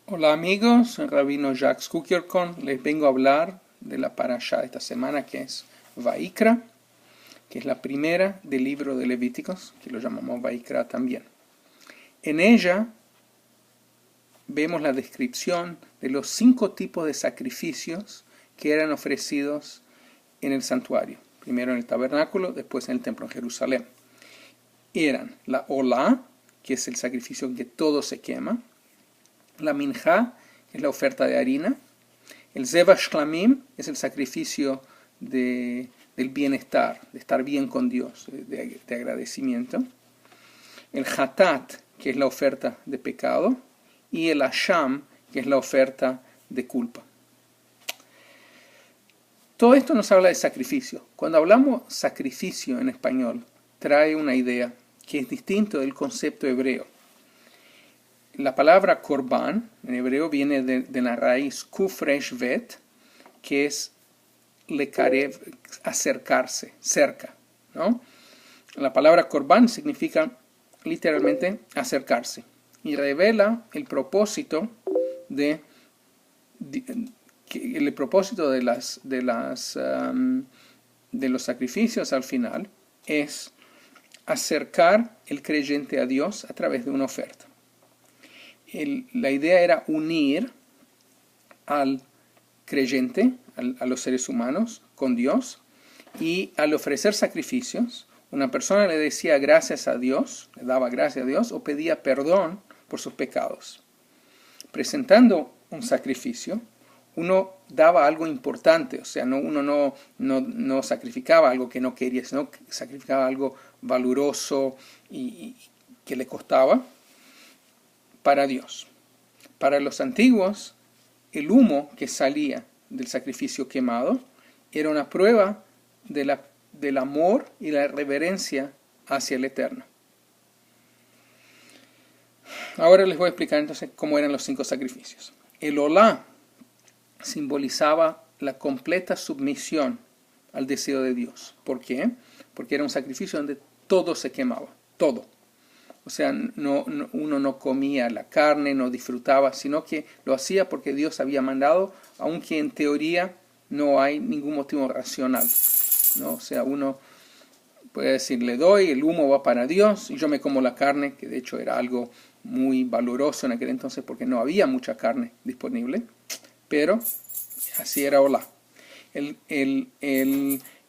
Hola amigos, soy Rabino Jacques Kukierkon. Les vengo a hablar de la parashá de esta semana que es Vaikra, que es la primera del libro de Levíticos, que lo llamamos Vaikra también. En ella vemos la descripción de los 5 tipos de sacrificios que eran ofrecidos en el santuario. Primero en el tabernáculo, después en el templo en Jerusalén. Eran la Olá, que es el sacrificio en que todo se quema; la minjá, que es la oferta de harina; el zeva shlamim, es el sacrificio del bienestar, de estar bien con Dios, de agradecimiento; el hatat, que es la oferta de pecado; y el asham, que es la oferta de culpa. Todo esto nos habla de sacrificio. Cuando hablamos sacrificio en español, trae una idea que es distinto del concepto hebreo. La palabra korban en hebreo viene de la raíz kuf resh vet, que es lekarev, acercarse, cerca, ¿no? La palabra korban significa literalmente acercarse y revela el propósito de los sacrificios al final es acercar el creyente a Dios a través de una oferta. La idea era unir al creyente, a los seres humanos, con Dios, y al ofrecer sacrificios, una persona le decía gracias a Dios, le daba gracias a Dios, o pedía perdón por sus pecados. Presentando un sacrificio, uno daba algo importante, o sea, uno no sacrificaba algo que no quería, sino que sacrificaba algo valoroso y que le costaba para Dios. Para los antiguos, el humo que salía del sacrificio quemado era una prueba del amor y la reverencia hacia el Eterno. Ahora les voy a explicar entonces cómo eran los 5 sacrificios. El olá simbolizaba la completa submisión al deseo de Dios. ¿Por qué? Porque era un sacrificio donde todo se quemaba, todo. O sea, uno no comía la carne, no disfrutaba, sino que lo hacía porque Dios había mandado, aunque en teoría no hay ningún motivo racional, ¿no? O sea, uno puede decir, le doy, el humo va para Dios, y yo me como la carne, que de hecho era algo muy valoroso en aquel entonces porque no había mucha carne disponible, pero así era olá. El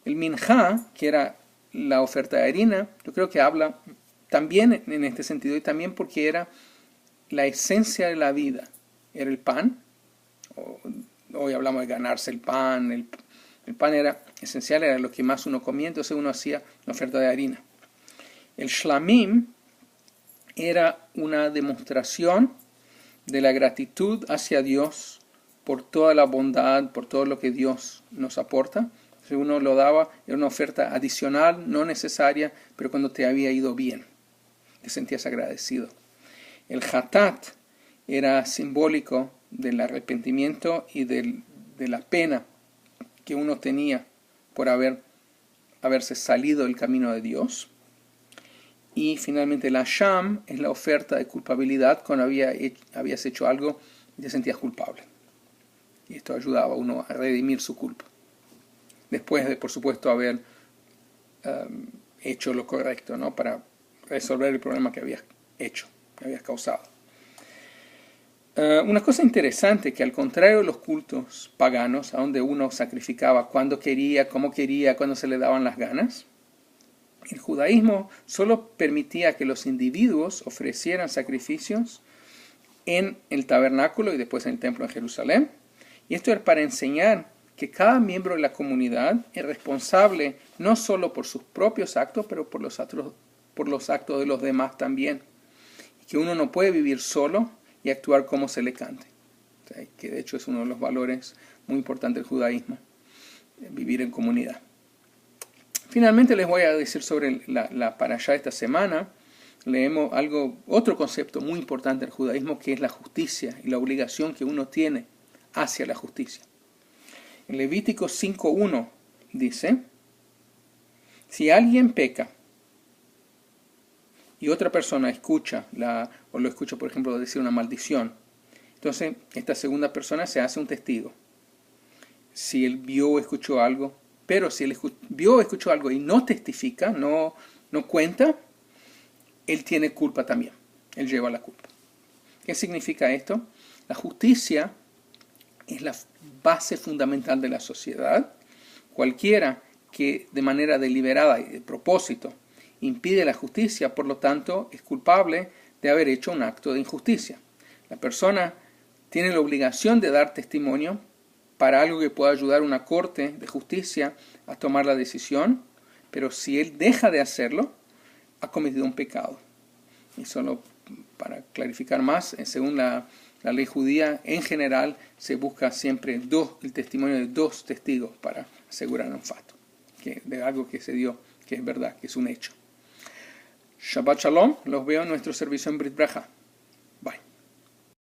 minjá, que era la oferta de harina, yo creo que habla también en este sentido, y también porque era la esencia de la vida. Era el pan. Hoy hablamos de ganarse el pan. El pan era esencial, era lo que más uno comía, entonces uno hacía la oferta de harina. El shlamim era una demostración de la gratitud hacia Dios por toda la bondad, por todo lo que Dios nos aporta. Si uno lo daba, era una oferta adicional, no necesaria, pero cuando te había ido bien, te sentías agradecido. El hatat era simbólico del arrepentimiento y de la pena que uno tenía por haberse salido del camino de Dios. Y finalmente el asham es la oferta de culpabilidad cuando habías hecho algo y te sentías culpable. Y esto ayudaba a uno a redimir su culpa. Después de, por supuesto, haber hecho lo correcto, ¿no? Para resolver el problema que habías hecho, que habías causado. Una cosa interesante, que al contrario de los cultos paganos, a donde uno sacrificaba cuando quería, cómo quería, cuando se le daban las ganas, el judaísmo solo permitía que los individuos ofrecieran sacrificios en el tabernáculo y después en el templo en Jerusalén. Y esto era para enseñar que cada miembro de la comunidad es responsable no solo por sus propios actos, pero por los actos de los demás también. Y que uno no puede vivir solo y actuar como se le cante. O sea, que de hecho es uno de los valores muy importantes del judaísmo, vivir en comunidad. Finalmente les voy a decir sobre la parashá de esta semana. Leemos otro concepto muy importante del judaísmo, que es la justicia y la obligación que uno tiene hacia la justicia. En Levítico 5.1 dice: si alguien peca y otra persona escucha, o lo escucha por ejemplo decir una maldición, Entonces, esta segunda persona se hace un testigo. Si él vio o escuchó algo, pero si él vio o escuchó algo y no testifica, no cuenta, él tiene culpa también. Él lleva la culpa. ¿Qué significa esto? La justicia es la base fundamental de la sociedad. Cualquiera que de manera deliberada y de propósito impide la justicia, por lo tanto, es culpable de haber hecho un acto de injusticia. La persona tiene la obligación de dar testimonio para algo que pueda ayudar a una corte de justicia a tomar la decisión, pero si él deja de hacerlo, ha cometido un pecado. Y solo para clarificar más, según la ley judía, en general se busca siempre el testimonio de 2 testigos para asegurar un fato, de algo que se dio, que es verdad, que es un hecho. Shabbat Shalom, los veo en nuestro servicio en Brit Braja.